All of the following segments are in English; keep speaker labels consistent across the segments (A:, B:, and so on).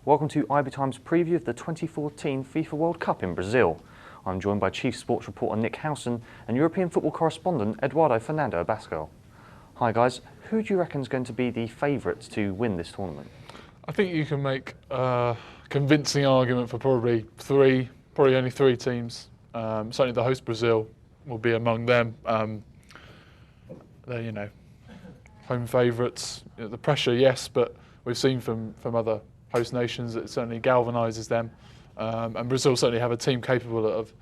A: Welcome to IB Time's preview of the 2014 FIFA World Cup in Brazil. I'm joined by Chief Sports Reporter Nick Howson and European football correspondent Eduardo Fernandez-Abascal. Hi guys, who do you reckon is going to be the favourites to win this tournament?
B: I think you can make a convincing argument for probably only three teams. Certainly the host Brazil will be among them. They're, home favourites. The pressure, yes, but we've seen from other host nations that it certainly galvanises them. And Brazil certainly have a team capable of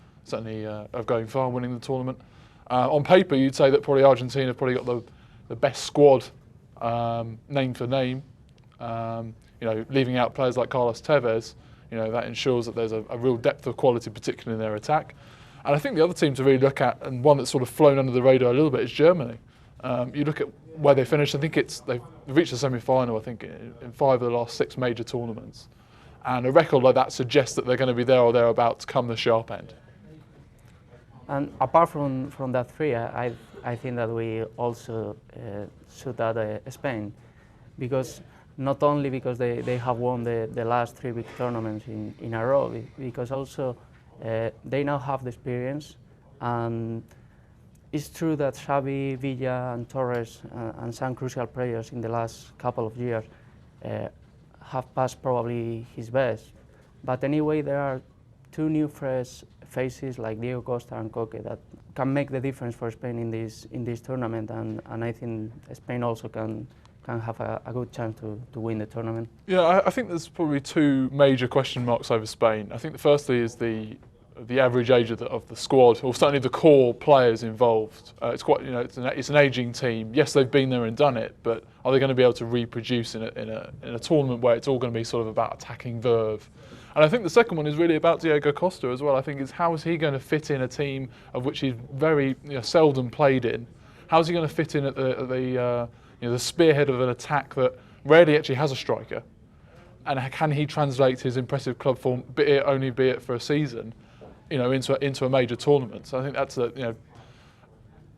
B: going far and winning the tournament. On paper, you'd say that probably Argentina have probably got the best squad, name for name. Leaving out players like Carlos Tevez, that ensures that there's a real depth of quality, particularly in their attack. And I think the other team to really look at, and one that's sort of flown under the radar a little bit, is Germany. You look at where they finished. I think they've reached the semi-final. I think in 5 of the last 6 major tournaments, and a record like that suggests that they're going to be there or thereabouts come the sharp end.
C: And apart from that three, I think that we also should add Spain, because not only because they have won the last 3 big tournaments in a row, because also they now have the experience. And it's true that Xavi, Villa and Torres and some crucial players in the last couple of years have passed probably his best. But anyway, there are 2 new fresh faces like Diego Costa and Coque that can make the difference for Spain in this tournament, and I think Spain also can have a good chance to win the tournament.
B: Yeah, I think there's probably 2 major question marks over Spain. I think the firstly is the average age of the squad, or certainly the core players involved. It's quite, it's an ageing team. Yes, they've been there and done it, but are they going to be able to reproduce in a tournament where it's all going to be sort of about attacking verve? And I think the second one is really about Diego Costa as well. I think it's how is he going to fit in a team of which he's very seldom played in? How is he going to fit in at the spearhead of an attack that rarely actually has a striker? And can he translate his impressive club form, be it for a season, into a major tournament? So I think that's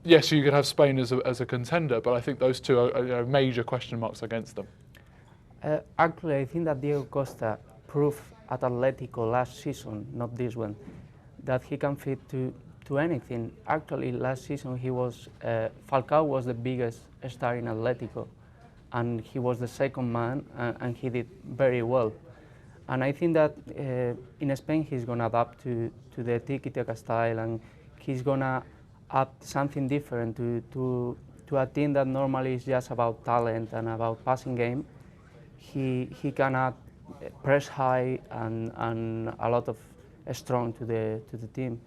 B: yes, you could have Spain as a contender, but I think those 2 are major question marks against them.
C: Actually, I think that Diego Costa proved at Atletico last season, not this one, that he can fit to anything. Actually, last season Falcao was the biggest star in Atletico, and he was the second man, and he did very well. And I think that in Spain he's going to adapt to the tiki-taka style, and he's going to add something different to a team that normally is just about talent and about passing game. He can add press high and a lot of strong to the team.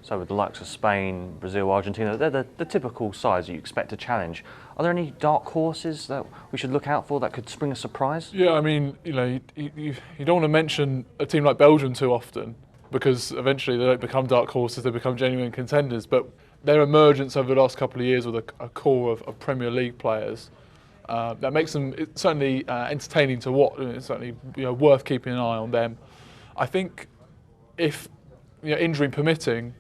A: So with the likes of Spain, Brazil, Argentina, they're the typical sides that you expect to challenge. Are there any dark horses that we should look out for that could spring a surprise?
B: Yeah, I mean, you don't want to mention a team like Belgium too often, because eventually they don't become dark horses, they become genuine contenders. But their emergence over the last couple of years with a core of Premier League players, that makes them certainly entertaining to watch. It's certainly worth keeping an eye on them. I think if injury permitting,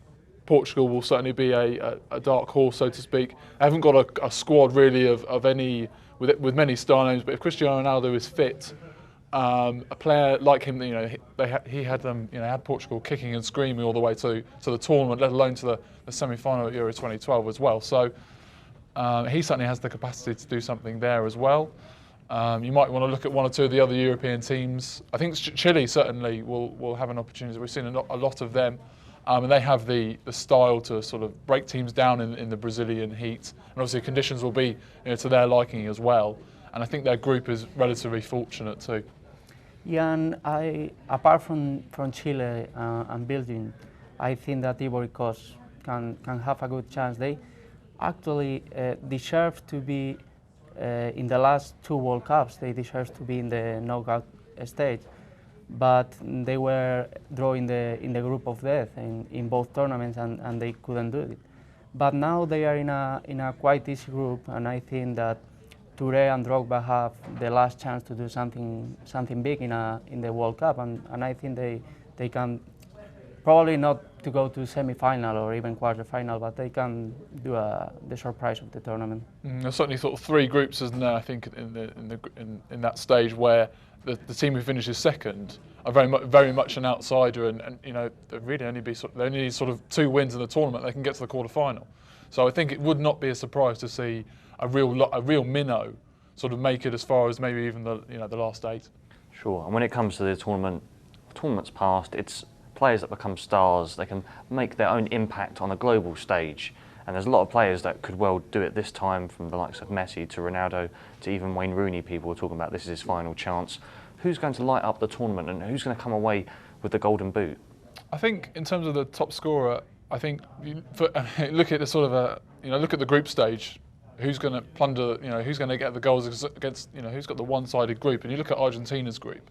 B: Portugal will certainly be a dark horse, so to speak. They haven't got a squad really of any with many star names, but if Cristiano Ronaldo is fit, a player like him, he had them, had Portugal kicking and screaming all the way to the tournament, let alone to the semi-final at Euro 2012 as well. So he certainly has the capacity to do something there as well. You might want to look at 1 or 2 of the other European teams. I think Chile certainly will have an opportunity. We've seen a lot of them. And they have the style to sort of break teams down in the Brazilian heat. And obviously conditions will be to their liking as well. And I think their group is relatively fortunate too.
C: Yeah, and apart from Chile and Belgium, I think that Ivory Coast can have a good chance. They actually deserve to be in the last 2 World Cups. They deserve to be in the knockout stage. But they were drawn in the group of death in both tournaments, and they couldn't do it. But now they are in a quite easy group, and I think that Touré and Drogba have the last chance to do something big in the World Cup, and I think they can probably not to go to semi-final or even quarter-final, but they can do the surprise of the tournament.
B: There's certainly sort of 3 groups, isn't there? I think in that stage where the team who finishes second are very much an outsider, and you know they really only they only need sort of 2 wins in the tournament, they can get to the quarter-final. So I think it would not be a surprise to see a real minnow sort of make it as far as maybe even the last 8.
A: Sure. And when it comes to the tournament's past, it's players that become stars. They can make their own impact on a global stage. And there's a lot of players that could well do it this time, from the likes of Messi to Ronaldo to even Wayne Rooney. People are talking about this is his final chance. Who's going to light up the tournament and who's going to come away with the golden boot?
B: I think in terms of the top scorer, I think look at the sort of look at the group stage. Who's going to plunder? Who's going to get the goals against? Who's got the one-sided group? And you look at Argentina's group,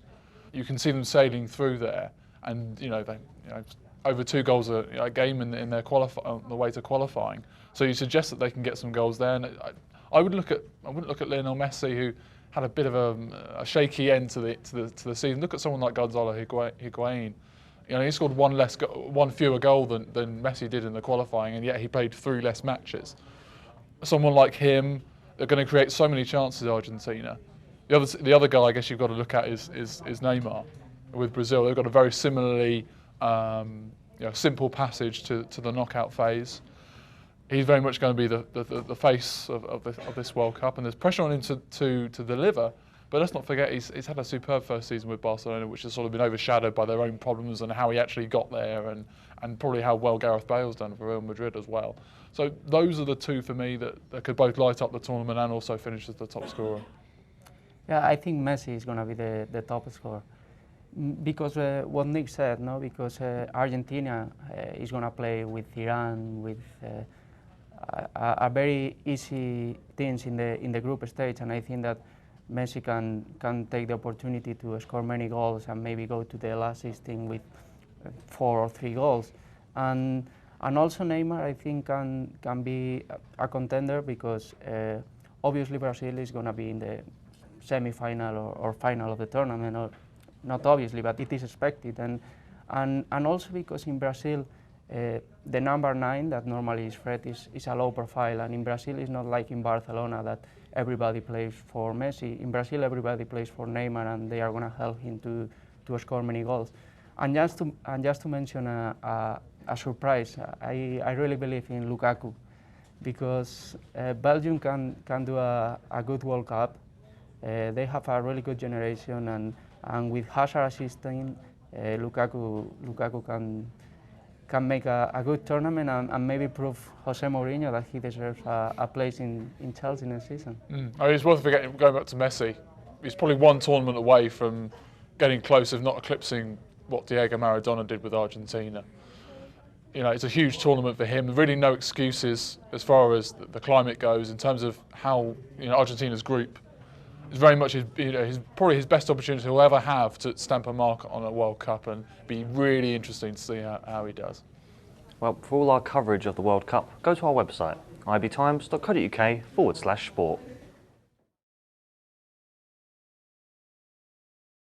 B: you can see them sailing through there, and over 2 goals a game in their on the way to qualifying. So you suggest that they can get some goals there. And I wouldn't look at Lionel Messi, who had a bit of a shaky end to the season. Look at someone like Eduardo Higuain. He scored one fewer goal than Messi did in the qualifying, and yet he played 3 less matches. Someone like him, they're going to create so many chances, Argentina. The other guy I guess you've got to look at is Neymar with Brazil. They've got a very similarly simple passage to the knockout phase. He's very much going to be the face of this World Cup, and there's pressure on him to deliver. But let's not forget he's had a superb first season with Barcelona, which has sort of been overshadowed by their own problems and how he actually got there, and probably how well Gareth Bale's done for Real Madrid as well. So those are the 2 for me that could both light up the tournament and also finish as the top scorer.
C: Yeah, I think Messi is going to be the top scorer. Because what Nick said, no, because Argentina is going to play with Iran, with a very easy teams in the group stage, and I think that Messi can take the opportunity to score many goals and maybe go to the last 16 with 4 or 3 goals, and also Neymar I think can be a contender, because obviously Brazil is going to be in the semi-final or final of the tournament, or not obviously, but it is expected, and also because in Brazil the number 9 that normally is Fred is a low profile, and in Brazil it's not like in Barcelona that everybody plays for Messi. In Brazil everybody plays for Neymar, and they are going to help him to score many goals. And just to mention a surprise, I really believe in Lukaku, because Belgium can do a good World Cup. They have a really good generation, and with Hazard assisting, Lukaku can make a good tournament and maybe prove Jose Mourinho that he deserves a place in Chelsea next season.
B: It's worth forgetting, going back to Messi, he's probably 1 tournament away from getting close, if not eclipsing what Diego Maradona did with Argentina. It's a huge tournament for him. Really no excuses as far as the climate goes in terms of how Argentina's group is very much probably his best opportunity he'll ever have to stamp a mark on a World Cup, and be really interesting to see how he does.
A: Well, for all our coverage of the World Cup, go to our website, ibtimes.co.uk/sport.